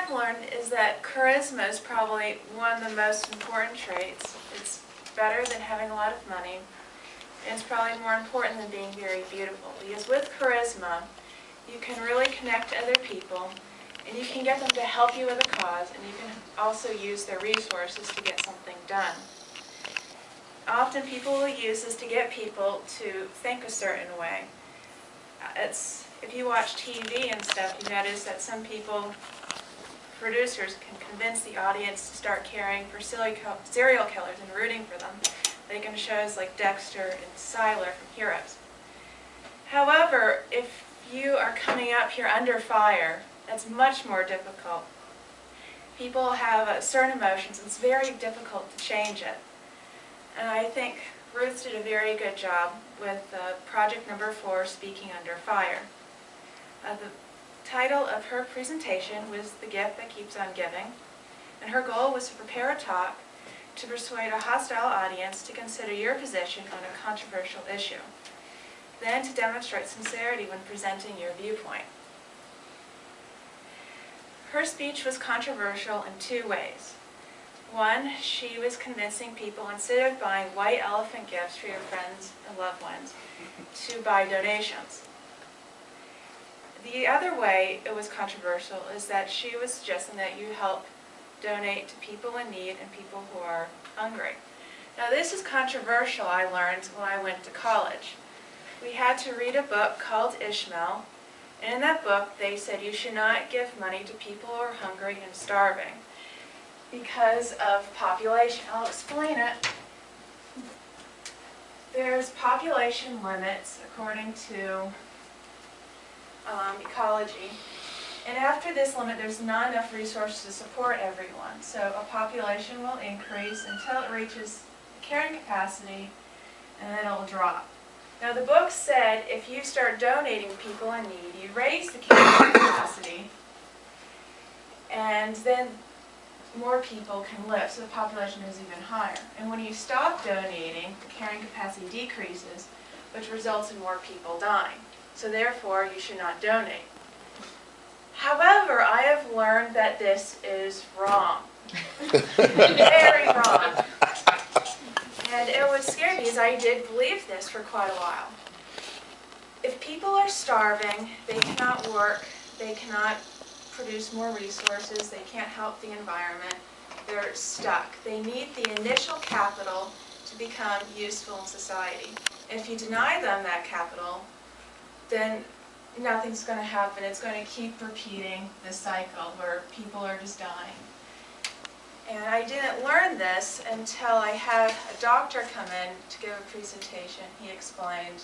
I've learned is that charisma is probably one of the most important traits. It's better than having a lot of money, and it's probably more important than being very beautiful. Because with charisma, you can really connect to other people, and you can get them to help you with a cause, and you can also use their resources to get something done. Often people will use this to get people to think a certain way. If you watch TV and stuff, you notice that some people, producers, can convince the audience to start caring for serial killers and rooting for them. They can shows like Dexter and Siler from Heroes. However, if you are coming up here under fire, that's much more difficult. People have certain emotions, and it's very difficult to change it. And I think Ruth did a very good job with project number 4, Speaking Under Fire. The title of her presentation was The Gift That Keeps on Giving, and her goal was to prepare a talk to persuade a hostile audience to consider your position on a controversial issue, then to demonstrate sincerity when presenting your viewpoint. Her speech was controversial in 2 ways. One, she was convincing people, instead of buying white elephant gifts for your friends and loved ones, to buy donations. The other way it was controversial is that she was suggesting that you help donate to people in need and people who are hungry. Now this is controversial, I learned when I went to college. We had to read a book called Ishmael, and in that book they said you should not give money to people who are hungry and starving because of population. I'll explain it. There's population limits according to ecology, and after this limit there's not enough resources to support everyone, so a population will increase until it reaches the carrying capacity, and then it'll drop. Now the book said if you start donating to people in need, you raise the carrying capacity, and then more people can live, so the population is even higher. And when you stop donating, the carrying capacity decreases, which results in more people dying. So therefore, you should not donate. However, I have learned that this is wrong. Very wrong. And it was scary because I did believe this for quite a while. If people are starving, they cannot work, they cannot produce more resources, they can't help the environment, they're stuck. They need the initial capital to become useful in society. If you deny them that capital, then nothing's going to happen. It's going to keep repeating this cycle where people are just dying. And I didn't learn this until I had a doctor come in to give a presentation. He explained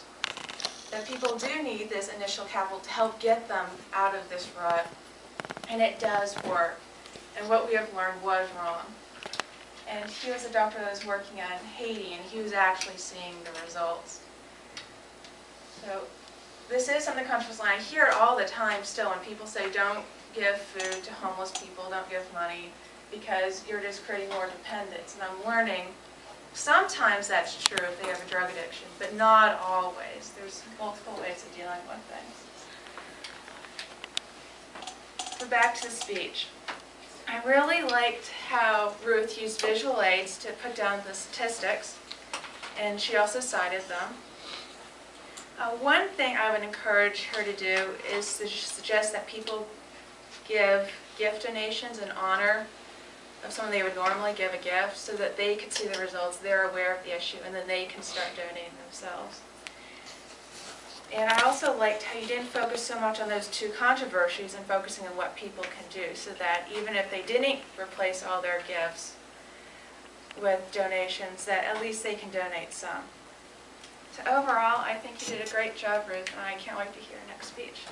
that people do need this initial capital to help get them out of this rut. And it does work. And what we have learned was wrong. And he was a doctor that was working on Haiti, and he was actually seeing the results. So this is something controversial, and I hear it all the time still when people say don't give food to homeless people, don't give money, because you're just creating more dependence. And I'm learning sometimes that's true if they have a drug addiction, but not always. There's multiple ways of dealing with things. So back to the speech. I really liked how Ruth used visual aids to put down the statistics, and she also cited them. One thing I would encourage her to do is to suggest that people give gift donations in honor of someone they would normally give a gift so that they could see the results, they're aware of the issue, and then they can start donating themselves. And I also liked how you didn't focus so much on those 2 controversies and focusing on what people can do, so that even if they didn't replace all their gifts with donations, that at least they can donate some. So overall, I think you did a great job, Ruth, and I can't wait to hear your next speech.